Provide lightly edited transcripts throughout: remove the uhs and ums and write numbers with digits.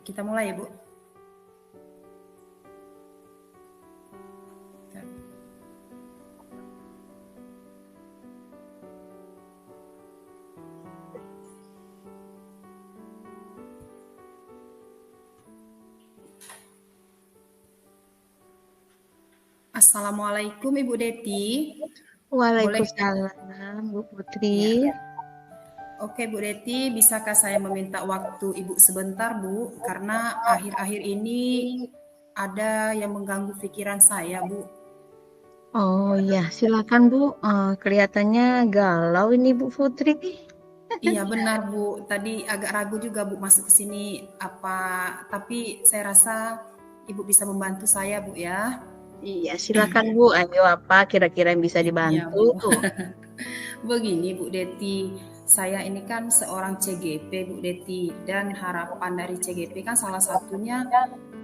Kita mulai ya, Bu. Assalamualaikum Ibu Deti. Boleh? Waalaikumsalam Bu Putri. Ya. Oke Bu Deti, bisakah saya meminta waktu Ibu sebentar Bu? Karena akhir-akhir ini ada yang mengganggu pikiran saya Bu. Oh ya, silakan Bu. Kelihatannya galau ini Bu Putri. Iya benar Bu, tadi agak ragu juga Bu masuk ke sini tapi saya rasa Ibu bisa membantu saya Bu ya. Iya, silakan Bu. Ayo apa kira-kira yang bisa Iya dibantu? Bu. Begini Bu Deti, saya ini kan seorang CGP Bu Deti, dan harapan dari CGP kan salah satunya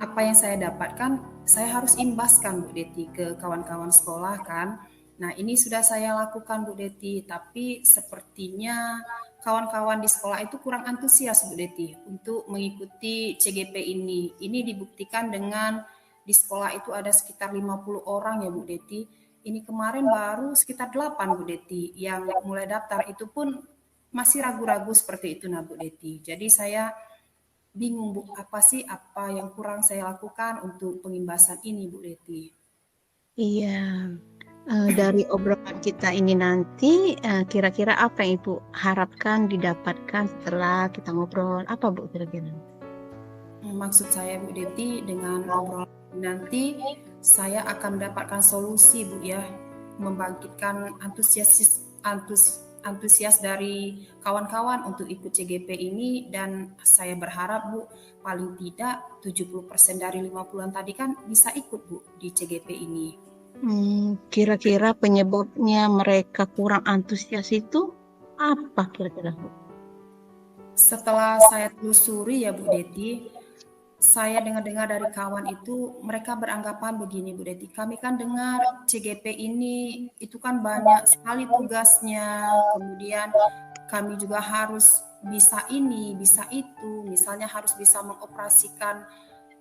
apa yang saya dapatkan saya harus imbaskan Bu Deti ke kawan-kawan sekolah kan. Nah ini sudah saya lakukan Bu Deti, tapi sepertinya kawan-kawan di sekolah itu kurang antusias Bu Deti untuk mengikuti CGP ini. Ini dibuktikan dengan di sekolah itu ada sekitar 50 orang ya Bu Deti. Ini kemarin baru sekitar 8 Bu Deti yang mulai daftar, itu pun masih ragu-ragu seperti itu nah Bu Deti. Jadi saya bingung Bu, apa yang kurang saya lakukan untuk pengimbasan ini Bu Deti. Iya, dari obrolan kita ini nanti kira-kira apa yang Ibu harapkan didapatkan setelah kita ngobrol? Apa Bu kira-kira? Maksud saya Bu Deti dengan obrolan nanti saya akan mendapatkan solusi Bu ya, membangkitkan antusias dari kawan-kawan untuk ikut CGP ini, dan saya berharap Bu paling tidak 70% dari 50-an tadi kan bisa ikut Bu di CGP ini. Kira-kira penyebabnya mereka kurang antusias itu apa kira-kira Bu? Setelah saya telusuri ya Bu Deti, saya dengar-dengar dari kawan itu mereka beranggapan begini Bu Deti, kami kan dengar CGP ini itu kan banyak sekali tugasnya, kemudian kami juga harus bisa ini, bisa itu, misalnya harus bisa mengoperasikan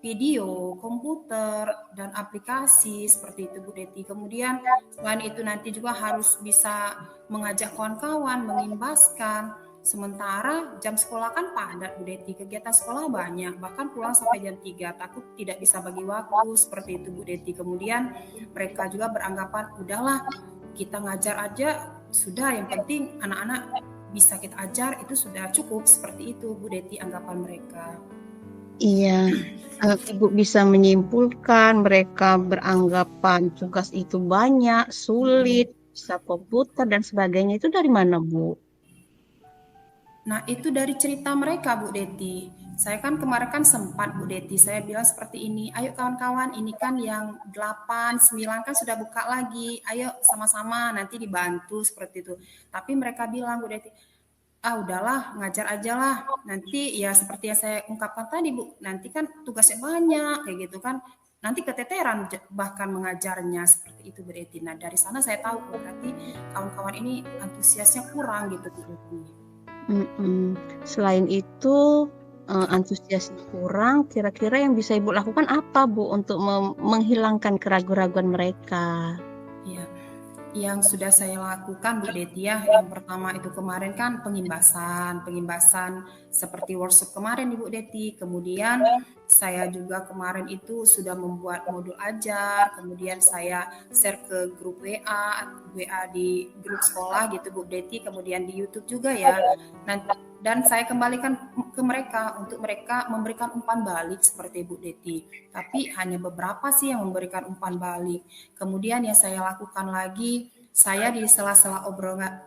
video, komputer, dan aplikasi seperti itu Bu Deti. Kemudian selain itu nanti juga harus bisa mengajak kawan-kawan, mengimbaskan. Sementara jam sekolah kan padat Bu Deti, kegiatan sekolah banyak, bahkan pulang sampai jam 3, takut tidak bisa bagi waktu, seperti itu Bu Deti. Kemudian mereka juga beranggapan, udahlah kita ngajar aja, sudah yang penting anak-anak bisa kita ajar, itu sudah cukup, seperti itu Bu Deti anggapan mereka. Iya, Ibu bisa menyimpulkan mereka beranggapan tugas itu banyak, sulit, bisa komputer dan sebagainya. Itu dari mana, Bu? Nah, itu dari cerita mereka, Bu Deti. Saya kan kemarin kan sempat, Bu Deti, saya bilang seperti ini, ayo kawan-kawan, ini kan yang 8, 9 kan sudah buka lagi, ayo sama-sama nanti dibantu seperti itu. Tapi mereka bilang, Bu Deti, udahlah, ngajar aja lah. Nanti ya seperti yang saya ungkapkan tadi, Bu, nanti kan tugasnya banyak, kayak gitu kan. Nanti keteteran bahkan mengajarnya, seperti itu Bu Deti. Nah, dari sana saya tahu, berarti kawan-kawan ini antusiasnya kurang gitu, Bu Deti. Selain itu, antusiasnya kurang, kira-kira yang bisa Ibu lakukan apa, Bu, untuk menghilangkan keraguan-raguan mereka? Iya, yang sudah saya lakukan Bu Deti ya, yang pertama itu kemarin kan pengimbasan seperti workshop kemarin Ibu Deti. Kemudian saya juga kemarin itu sudah membuat modul ajar, kemudian saya share ke grup WA di grup sekolah gitu Bu Deti, kemudian di YouTube juga ya. Dan saya kembalikan ke mereka untuk mereka memberikan umpan balik seperti Bu Deti. Tapi hanya beberapa sih yang memberikan umpan balik. Kemudian yang saya lakukan lagi, saya di sela-sela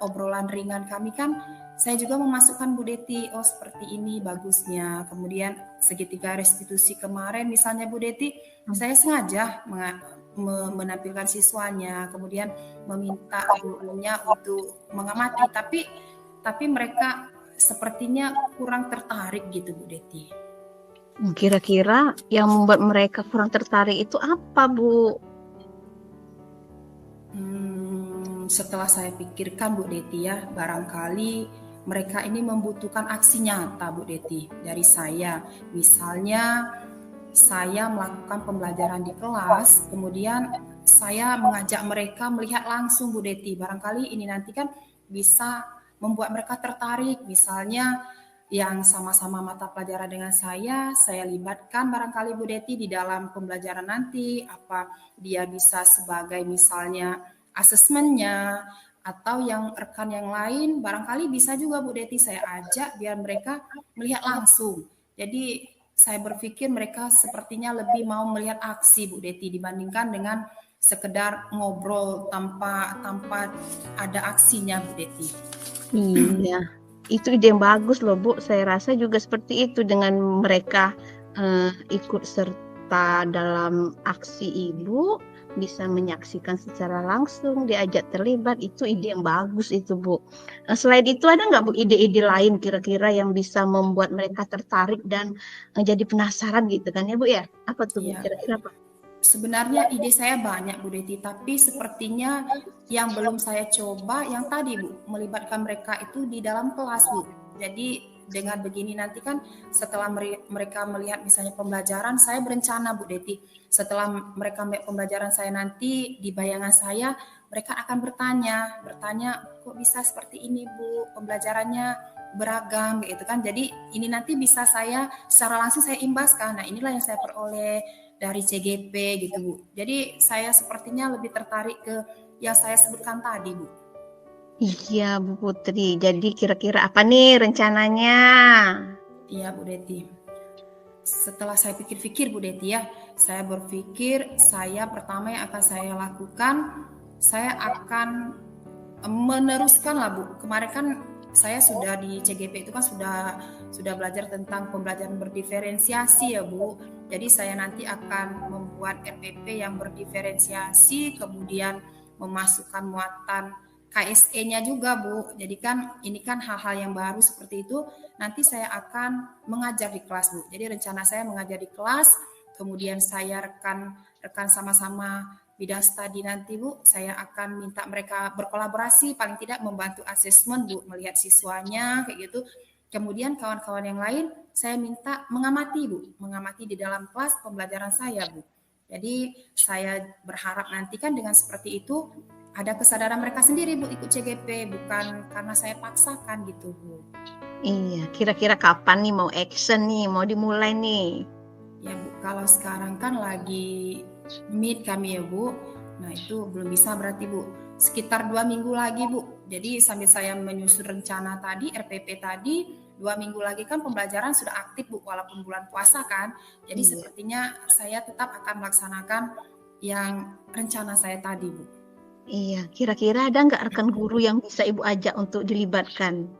obrolan ringan kami kan, saya juga memasukkan Bu Deti, oh seperti ini bagusnya. Kemudian segitiga restitusi kemarin misalnya Bu Deti, saya sengaja menampilkan siswanya, kemudian meminta gurunya untuk mengamati, tapi mereka sepertinya kurang tertarik gitu Bu Deti. Kira-kira yang membuat mereka kurang tertarik itu apa, Bu? Setelah saya pikirkan Bu Deti ya, barangkali mereka ini membutuhkan aksi nyata Bu Deti dari saya. Misalnya saya melakukan pembelajaran di kelas, kemudian saya mengajak mereka melihat langsung Bu Deti. Barangkali ini nanti kan bisa membuat mereka tertarik. Misalnya yang sama-sama mata pelajaran dengan saya libatkan barangkali Bu Deti di dalam pembelajaran nanti, apa dia bisa sebagai misalnya asesmennya, atau yang rekan yang lain barangkali bisa juga Bu Deti saya ajak biar mereka melihat langsung. Jadi saya berpikir mereka sepertinya lebih mau melihat aksi Bu Deti dibandingkan dengan sekedar ngobrol tanpa ada aksinya Bu Deti. Iya, itu ide yang bagus loh Bu. Saya rasa juga seperti itu dengan mereka ikut serta dalam aksi Ibu, bisa menyaksikan secara langsung, diajak terlibat, itu ide yang bagus itu Bu. Selain itu ada nggak Bu ide-ide lain kira-kira yang bisa membuat mereka tertarik dan jadi penasaran gitu kan ya Bu ya? Apa tuh Bu Iya. kira-kira apa? Sebenarnya ide saya banyak Bu Deti, tapi sepertinya yang belum saya coba yang tadi Bu, melibatkan mereka itu di dalam kelas Bu. Jadi dengan begini nanti kan setelah mereka melihat misalnya pembelajaran, saya berencana Bu Deti, setelah mereka melihat pembelajaran saya nanti di bayangan saya, mereka akan bertanya kok bisa seperti ini Bu, pembelajarannya beragam gitu kan. Jadi ini nanti bisa saya secara langsung saya imbaskan. Nah, inilah yang saya peroleh dari CGP gitu Bu. Jadi saya sepertinya lebih tertarik ke yang saya sebutkan tadi Bu. Iya Bu Putri, jadi kira-kira apa nih rencananya? Iya Bu Deti. Setelah saya pikir-pikir Bu Deti ya, saya berpikir saya pertama yang akan saya lakukan, saya akan meneruskan lah Bu. Kemarin kan saya sudah di CGP itu kan sudah belajar tentang pembelajaran berdiferensiasi ya Bu. Jadi saya nanti akan membuat RPP yang berdiferensiasi, kemudian memasukkan muatan KSE-nya juga Bu. Jadi kan ini kan hal-hal yang baru seperti itu. Nanti saya akan mengajar di kelas Bu. Jadi rencana saya mengajar di kelas, kemudian saya rekan sama-sama bidang studi nanti Bu, saya akan minta mereka berkolaborasi, paling tidak membantu asesmen Bu, melihat siswanya kayak gitu. Kemudian kawan-kawan yang lain saya minta mengamati Bu, mengamati di dalam kelas pembelajaran saya Bu. Jadi saya berharap nanti kan dengan seperti itu ada kesadaran mereka sendiri Bu ikut CGP, bukan karena saya paksakan gitu Bu. Iya, kira-kira kapan nih mau action nih, mau dimulai nih? Ya Bu, kalau sekarang kan lagi meet kami ya Bu. Nah itu belum bisa berarti Bu. Sekitar 2 minggu lagi Bu. Jadi sambil saya menyusun rencana tadi, RPP tadi, 2 minggu lagi kan pembelajaran sudah aktif Bu, walaupun bulan puasa kan. Jadi Iya. sepertinya saya tetap akan melaksanakan yang rencana saya tadi Bu. Iya, kira-kira ada nggak rekan guru yang bisa Ibu ajak untuk dilibatkan?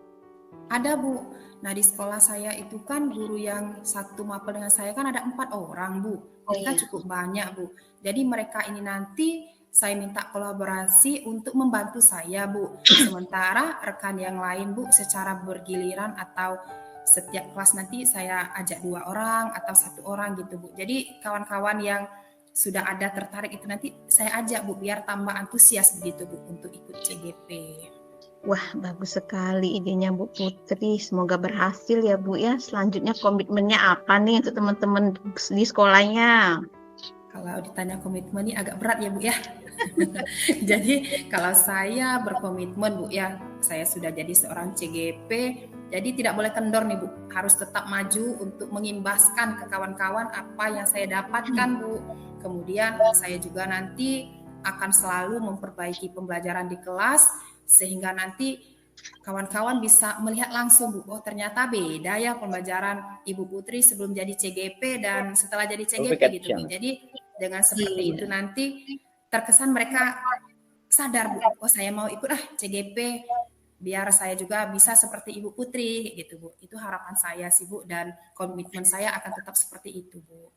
Ada Bu. Nah di sekolah saya itu kan guru yang satu mapel dengan saya kan ada 4 orang Bu. Oh Ini kan iya. cukup banyak Bu. Jadi mereka ini nanti saya minta kolaborasi untuk membantu saya Bu. Sementara rekan yang lain Bu secara bergiliran atau setiap kelas nanti saya ajak 2 orang atau 1 orang gitu Bu. Jadi kawan-kawan yang sudah ada tertarik itu nanti saya ajak Bu biar tambah antusias begitu Bu untuk ikut CGP. Wah, bagus sekali idenya Bu Putri. Semoga berhasil ya Bu ya. Selanjutnya komitmennya apa nih untuk teman-teman di sekolahnya? Kalau ditanya komitmen ini agak berat ya Bu ya. Jadi kalau saya berkomitmen Bu ya, saya sudah jadi seorang CGP, jadi tidak boleh kendor nih Bu, harus tetap maju untuk mengimbaskan ke kawan-kawan apa yang saya dapatkan Bu. Kemudian saya juga nanti akan selalu memperbaiki pembelajaran di kelas sehingga nanti kawan-kawan bisa melihat langsung Bu, oh ternyata beda ya pembelajaran Ibu Putri sebelum jadi CGP dan setelah jadi CGP gitu Bu. Jadi dengan seperti itu Iya. nanti terkesan mereka sadar Bu, oh saya mau ikut CGP biar saya juga bisa seperti Ibu Putri gitu Bu. Itu harapan saya sih Bu dan komitmen saya akan tetap seperti itu Bu.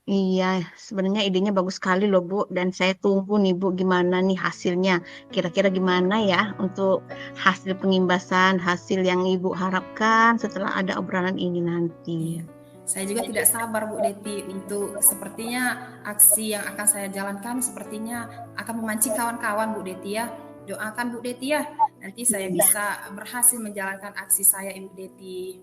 Iya, sebenarnya idenya bagus sekali loh Bu, dan saya tunggu nih Bu gimana nih hasilnya. Kira-kira gimana ya untuk hasil pengimbasan, hasil yang Ibu harapkan setelah ada obrolan ini nanti. Iya. Saya juga tidak sabar Bu Deti untuk sepertinya aksi yang akan saya jalankan sepertinya akan memancing kawan-kawan Bu Deti ya. Doakan Bu Deti ya. nanti saya bisa berhasil menjalankan aksi saya, Ibu Deti.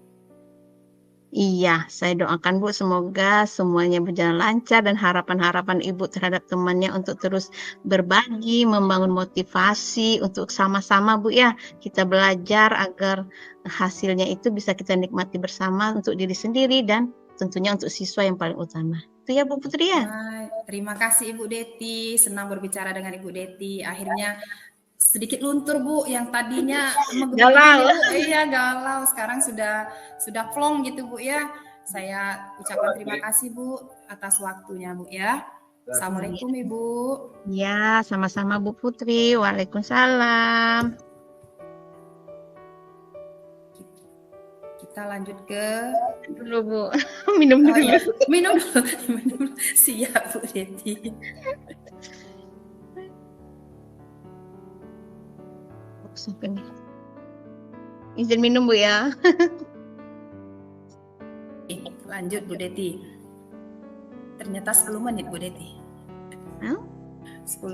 Iya, saya doakan Bu semoga semuanya berjalan lancar dan harapan-harapan Ibu terhadap temannya untuk terus berbagi, membangun motivasi untuk sama-sama Bu ya, kita belajar agar hasilnya itu bisa kita nikmati bersama untuk diri sendiri dan tentunya untuk siswa yang paling utama. Itu ya Bu Putri ya. Baik, terima kasih Ibu Deti, senang berbicara dengan Ibu Deti. Akhirnya sedikit luntur Bu, yang tadinya Galau. iya galau, sekarang sudah plong gitu Bu ya. Saya ucapkan terima kasih Bu atas waktunya Bu ya. Assalamualaikum Ibu. Ya, sama-sama Bu Putri. Waalaikumsalam. Kita lanjut ke dulu Bu. Minum dulu. ya. Minum dulu. Siap Bu Deti. Izin minum Bu ya. Lanjut Bu Deti. Ternyata 10 menit Bu Deti. 10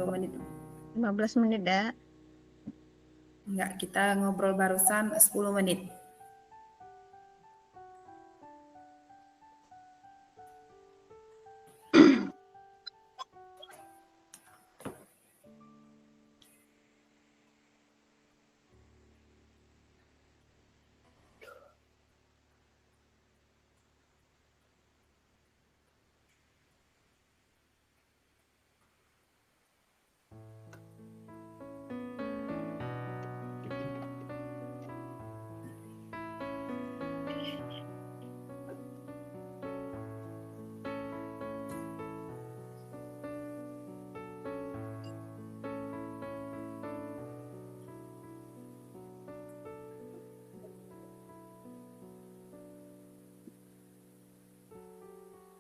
menit. 15 menit dah. Enggak, kita ngobrol barusan 10 menit.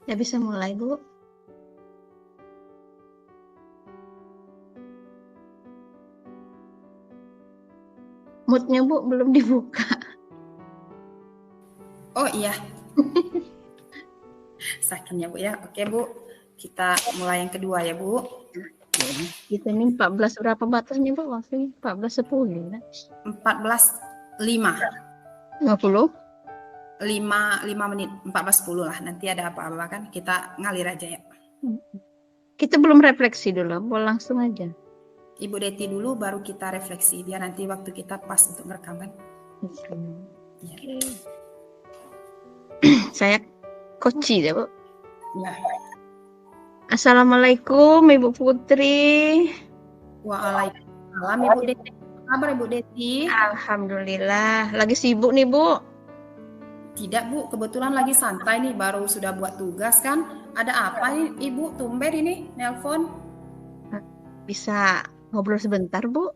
Ya bisa mulai Bu. Moodnya Bu belum dibuka. Oh iya. Sakinnya Bu ya. Oke Bu, kita mulai yang kedua ya Bu. Kita ini 14 berapa batasnya Bu? Waktu 14.10 ya? 14.5. 50? 5 menit, 14.10 lah. Nanti ada apa-apa kan kita ngalir aja ya. Kita belum refleksi dulu, boleh langsung aja. Ibu Deti dulu baru kita refleksi biar nanti waktu kita pas untuk merekam kan. Ya. Saya koci ya Bu. Ya. Assalamualaikum Ibu Putri. Waalaikumsalam Ibu Deti. Apa kabar Ibu Deti? Alhamdulillah. Lagi sibuk nih Bu? Tidak Bu, kebetulan lagi santai nih, baru sudah buat tugas kan. Ada apa nih Ibu, tumben ini nelpon? Bisa ngobrol sebentar Bu?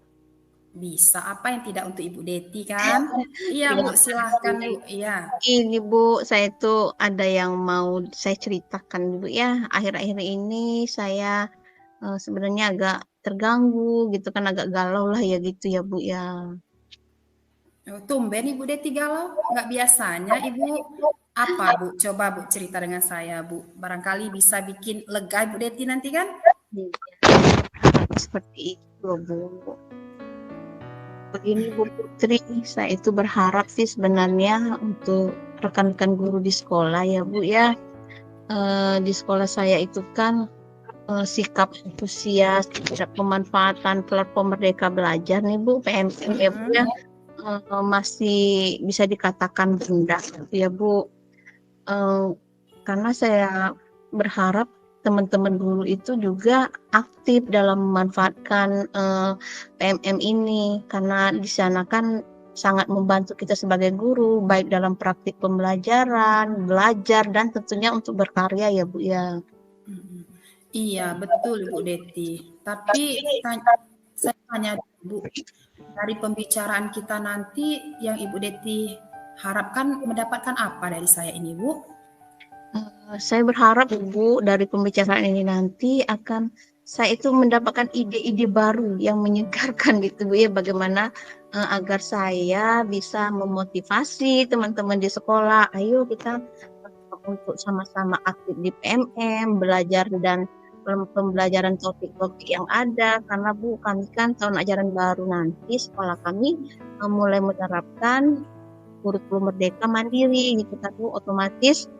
Bisa, apa yang tidak untuk Ibu Deti kan? Iya Bu, silahkan Bu. Iya. Ini Bu, saya tuh ada yang mau saya ceritakan Bu ya. Akhir-akhir ini saya sebenarnya agak terganggu gitu kan, agak galau lah ya gitu ya Bu ya. Tumben Ibu Deti galau, nggak biasanya Ibu. Apa Bu? Coba Bu cerita dengan saya Bu. Barangkali bisa bikin lega Ibu Deti nanti kan? Seperti itu Bu. Begini Bu Putri, saya itu berharap sih sebenarnya untuk rekan-rekan guru di sekolah ya Bu ya. Di sekolah saya itu kan sikap antusias terhadap pemanfaatan platform Merdeka Belajar nih Bu, PMM ya Bu ya. Masih bisa dikatakan rendah ya Bu, karena saya berharap teman-teman guru itu juga aktif dalam memanfaatkan PMM ini, karena di sana kan sangat membantu kita sebagai guru baik dalam praktik pembelajaran, belajar dan tentunya untuk berkarya ya Bu ya. Iya betul Bu Deti. Tapi saya tanya Bu, dari pembicaraan kita nanti yang Ibu Deti harapkan mendapatkan apa dari saya ini Bu? Saya berharap Bu dari pembicaraan ini nanti akan saya itu mendapatkan ide-ide baru yang menyegarkan gitu Bu ya, bagaimana agar saya bisa memotivasi teman-teman di sekolah, ayo kita untuk sama-sama aktif di PMM, belajar dan pembelajaran topik-topik yang ada, karena Bu kami kan tahun ajaran baru nanti sekolah kami mulai menerapkan kurikulum merdeka mandiri gitu kan Bu, otomatis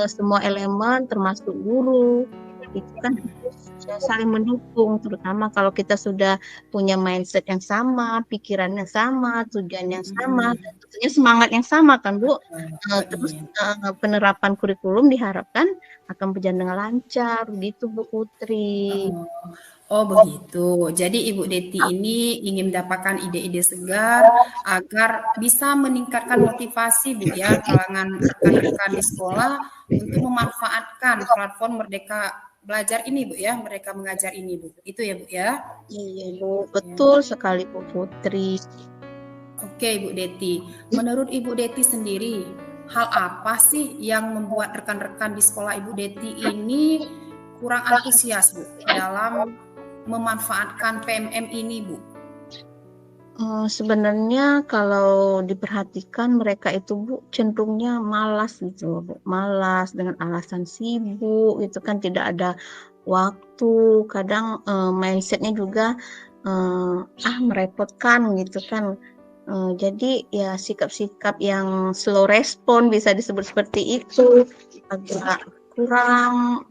semua elemen termasuk guru itu kan harus saling mendukung, terutama kalau kita sudah punya mindset yang sama, pikirannya sama, tujuan yang sama, dan tentunya semangat yang sama kan Bu. Terus penerapan kurikulum diharapkan akan berjalan dengan lancar gitu Bu Putri. Oh begitu. Jadi Ibu Deti ini ingin mendapatkan ide-ide segar agar bisa meningkatkan motivasi Bu ya kalangan rekan-rekan di sekolah untuk memanfaatkan platform Merdeka Belajar ini Bu ya, Merdeka Mengajar ini Bu. Itu ya Bu ya. Iya Bu, betul sekali Bu Putri. Oke Ibu Deti, menurut Ibu Deti sendiri, hal apa sih yang membuat rekan-rekan di sekolah Ibu Deti ini kurang antusias Bu dalam memanfaatkan PMM ini Bu? Sebenarnya kalau diperhatikan mereka itu Bu cenderungnya malas gitu Bu, malas dengan alasan sibuk gitu kan, tidak ada waktu, kadang mindsetnya juga merepotkan gitu kan. Jadi ya sikap-sikap yang slow respon bisa disebut seperti itu, agak kurang.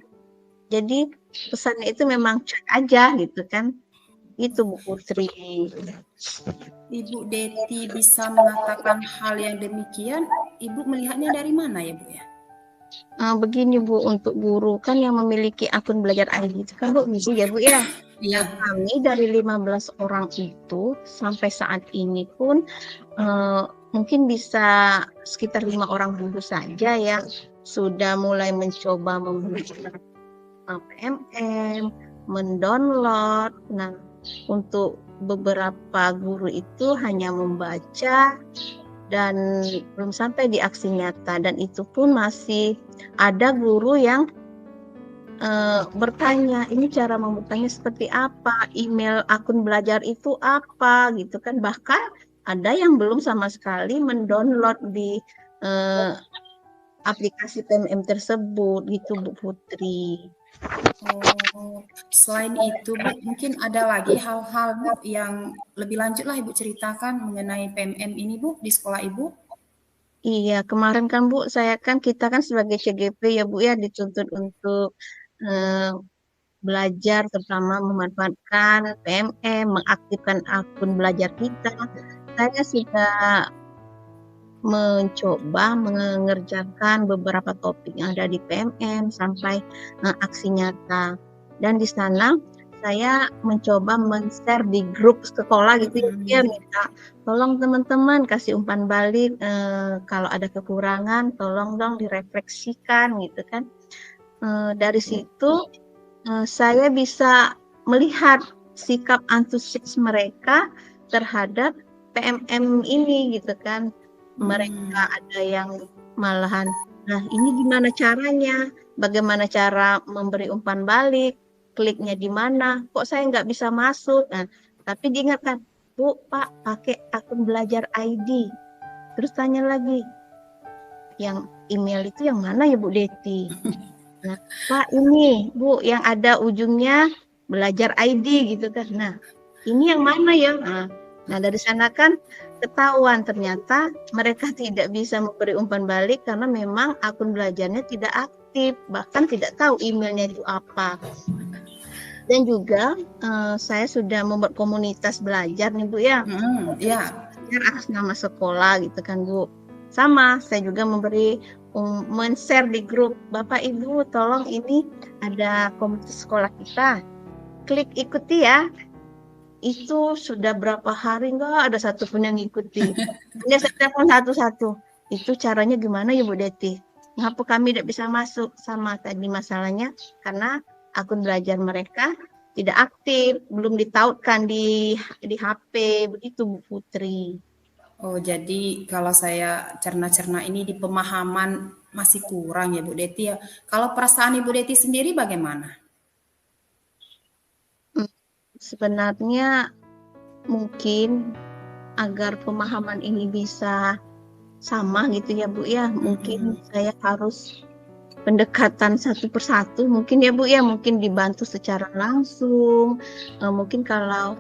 Jadi pesannya itu memang cuek aja gitu kan. Itu Bu Putri. Ibu Deti bisa mengatakan hal yang demikian, Ibu melihatnya dari mana ya Bu ya? Begini Bu, untuk guru kan yang memiliki akun belajar ID itu kan Bu, misi ya Bu ya. Iya. Kami dari 15 orang itu sampai saat ini pun mungkin bisa sekitar 5 orang guru saja yang sudah mulai mencoba memberikan PMM, mendownload. Nah, untuk beberapa guru itu hanya membaca dan belum sampai di aksi nyata, dan itu pun masih ada guru yang bertanya, ini cara membukanya seperti apa, email akun belajar itu apa gitu kan, bahkan ada yang belum sama sekali mendownload di aplikasi PMM tersebut gitu Bu Putri. Selain itu Bu, mungkin ada lagi hal-hal Bu yang lebih lanjut lah Ibu ceritakan mengenai PMM ini Bu di sekolah Ibu. Iya, kemarin kan Bu, kita kan sebagai CGP ya Bu ya dituntut untuk belajar, terutama memanfaatkan PMM, mengaktifkan akun belajar kita. Saya sudah mencoba mengerjakan beberapa topik yang ada di PMM sampai aksi nyata. Dan di sana saya mencoba men-share di grup sekolah gitu ya, minta tolong teman-teman kasih umpan balik, kalau ada kekurangan tolong dong direfleksikan gitu kan. Dari situ saya bisa melihat sikap antusias mereka terhadap PMM ini gitu kan. Mereka ada yang malahan, nah ini gimana caranya, bagaimana cara memberi umpan balik, kliknya di mana, kok saya nggak bisa masuk. Nah, tapi diingatkan, Bu, Pak, pakai akun belajar ID. Terus tanya lagi, yang email itu yang mana ya Bu Deti? Nah, Pak, ini Bu yang ada ujungnya belajar ID gitu kan. Nah, ini yang mana ya? Nah, dari sana kan ketahuan ternyata mereka tidak bisa memberi umpan balik karena memang akun belajarnya tidak aktif, bahkan tidak tahu emailnya itu apa. Dan juga saya sudah membuat komunitas belajar nih Bu ya. Ya. Atas nama sekolah gitu kan Bu. Sama, saya juga memberi men-share di grup, Bapak Ibu tolong ini ada komunitas sekolah kita, klik ikuti ya. Itu sudah berapa hari nggak ada satupun yang ngikuti. Hanya saya telepon satu-satu. Itu caranya gimana ya Bu Deti? Ngapa kami tidak bisa masuk? Sama tadi masalahnya karena akun belajar mereka tidak aktif, belum ditautkan di HP, begitu Bu Putri. Oh, jadi kalau saya cerna-cerna ini di pemahaman masih kurang ya Bu Deti ya. Kalau perasaan Ibu Deti sendiri bagaimana? Sebenarnya mungkin agar pemahaman ini bisa sama gitu ya Bu ya, mungkin saya harus pendekatan satu persatu mungkin ya Bu ya, mungkin dibantu secara langsung, mungkin kalau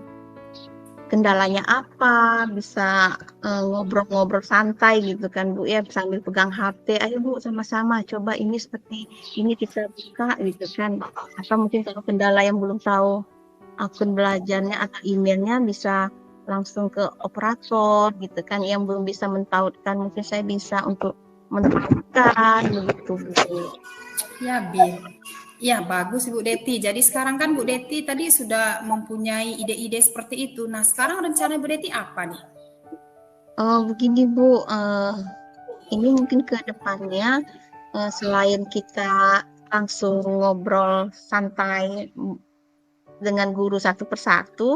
kendalanya apa, bisa ngobrol-ngobrol santai gitu kan Bu ya, sambil pegang HP, ayo Bu sama-sama coba ini seperti ini kita buka gitu kan. Atau mungkin kalau kendala yang belum tahu akun belajarnya atau emailnya bisa langsung ke operator gitu kan, yang belum bisa mentautkan mungkin saya bisa untuk mentautkan begitu Bu. Ya, Bin. Ya, bagus Ibu Deti. Jadi sekarang kan Bu Deti tadi sudah mempunyai ide-ide seperti itu. Nah, sekarang rencana Bu Deti apa nih? Begini Bu, ini mungkin ke depannya selain kita langsung ngobrol santai dengan guru satu persatu,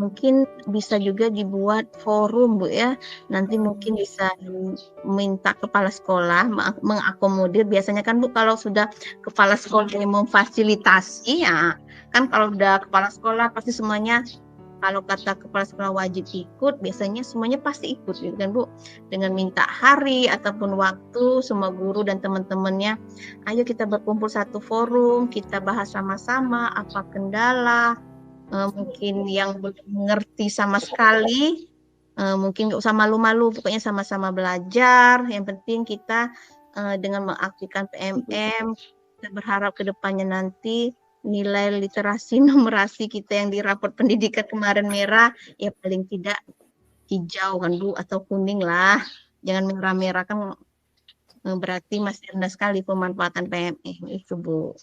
mungkin bisa juga dibuat forum Bu ya. Nanti mungkin bisa minta kepala sekolah mengakomodir. Biasanya kan Bu kalau sudah kepala sekolah yang memfasilitasi ya, kan kalau udah kepala sekolah pasti semuanya, kalau kata kepala sekolah wajib ikut, biasanya semuanya pasti ikut gitu kan Bu. Dengan minta hari ataupun waktu, semua guru dan teman-temannya, ayo kita berkumpul satu forum, kita bahas sama-sama apa kendala, mungkin yang belum mengerti sama sekali, mungkin nggak usah malu-malu, pokoknya sama-sama belajar. Yang penting kita dengan mengaktifkan PMM, kita berharap ke depannya nanti nilai literasi numerasi kita yang di raport pendidikan kemarin merah, ya paling tidak hijau kan Bu, atau kuning lah. Jangan merah-merah kan berarti masih rendah sekali pemanfaatan PMM itu Bu.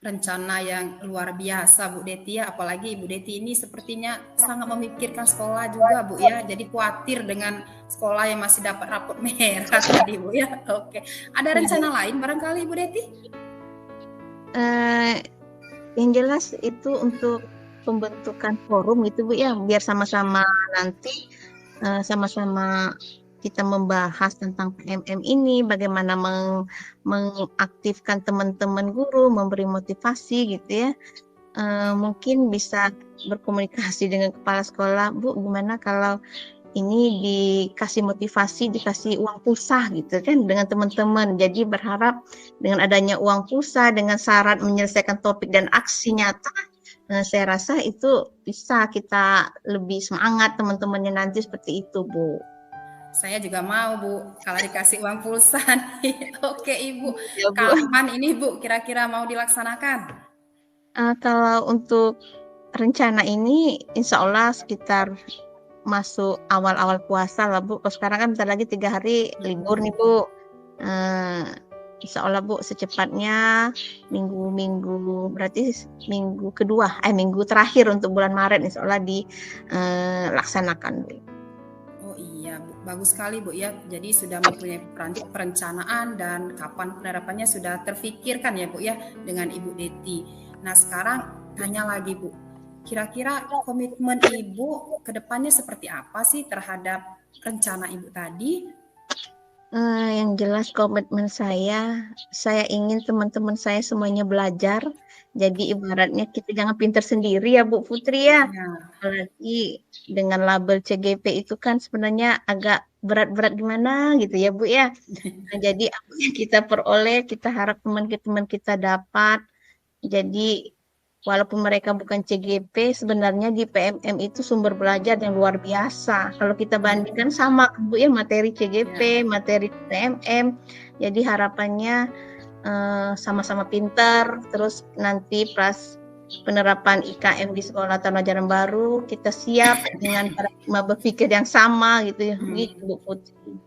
Rencana yang luar biasa Bu Deti ya, apalagi Ibu Deti ini sepertinya sangat memikirkan sekolah juga Bu ya, jadi khawatir dengan sekolah yang masih dapat rapot merah tadi Bu ya. Oke, ada rencana lain barangkali Ibu Deti? Yang jelas itu untuk pembentukan forum gitu Bu ya, biar sama-sama nanti sama-sama kita membahas tentang PMM ini, bagaimana mengaktifkan teman-teman guru, memberi motivasi gitu ya. Mungkin bisa berkomunikasi dengan kepala sekolah, Bu, gimana kalau ini dikasih motivasi, dikasih uang pulsa gitu kan dengan teman-teman. Jadi berharap dengan adanya uang pulsa, dengan syarat menyelesaikan topik dan aksi nyata, saya rasa itu bisa kita lebih semangat teman-temannya nanti seperti itu, Bu. Saya juga mau Bu, kalau dikasih uang pulsa nih. Oke Ibu, Ya, Bu. kapan ini Bu kira-kira mau dilaksanakan? Kalau untuk rencana ini insya Allah sekitar masuk awal-awal puasa lah Bu. Kalau sekarang kan bentar lagi 3 hari libur nih Bu. Insya Allah Bu secepatnya minggu berarti minggu terakhir untuk bulan Maret insya Allah dilaksanakan Bu. Oh iya Bu, bagus sekali Bu ya. Jadi sudah mempunyai perencanaan dan kapan penerapannya sudah terfikirkan ya Bu ya dengan Ibu Deti. Nah sekarang tanya lagi Bu, kira-kira komitmen Ibu ke depannya seperti apa sih terhadap rencana Ibu tadi? Yang jelas komitmen saya ingin teman-teman saya semuanya belajar. Jadi ibaratnya kita jangan pintar sendiri ya Bu Putri ya. Ya. Apalagi dengan label CGP itu kan sebenarnya agak berat-berat gimana gitu ya Bu ya. Nah, jadi apa yang kita peroleh, kita harap teman-teman kita dapat. Jadi walaupun mereka bukan CGP, sebenarnya di PMM itu sumber belajar yang luar biasa. Kalau kita bandingkan sama Bu ya, materi CGP, materi PMM. Jadi harapannya sama-sama pintar, terus nanti pas penerapan IKM di sekolah tahun ajaran baru, kita siap dengan paradigma berpikir yang sama gitu ya, gitu Bu Putri.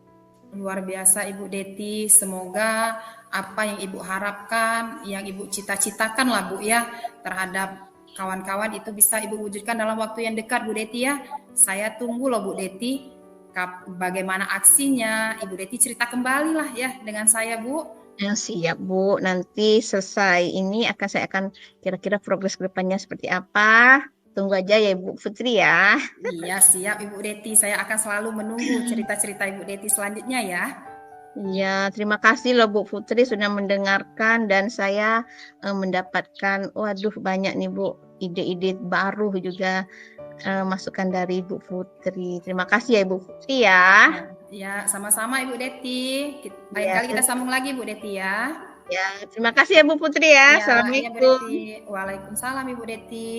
Luar biasa Ibu Deti, semoga apa yang Ibu harapkan, yang Ibu cita-citakan lah Bu ya, terhadap kawan-kawan itu bisa Ibu wujudkan dalam waktu yang dekat Bu Deti ya. Saya tunggu loh Bu Deti, bagaimana aksinya, Ibu Deti cerita kembali lah ya dengan saya Bu. Siap Bu, nanti selesai ini saya akan kira-kira progres ke depannya seperti apa. Tunggu aja ya Ibu Putri ya. Iya siap Ibu Deti, saya akan selalu menunggu cerita-cerita Ibu Deti selanjutnya ya. Ya, terima kasih loh Bu Putri sudah mendengarkan dan saya mendapatkan, waduh banyak nih Bu, ide-ide baru juga masukan dari Ibu Putri. Terima kasih ya Ibu Putri ya. Ya, sama-sama Ibu Deti. Lain Ya, kali kita sambung lagi Bu Deti ya. ya, terima kasih ya Bu Putri ya. Ya, Bu Assalamualaikum. Deti. Waalaikumsalam Ibu Deti.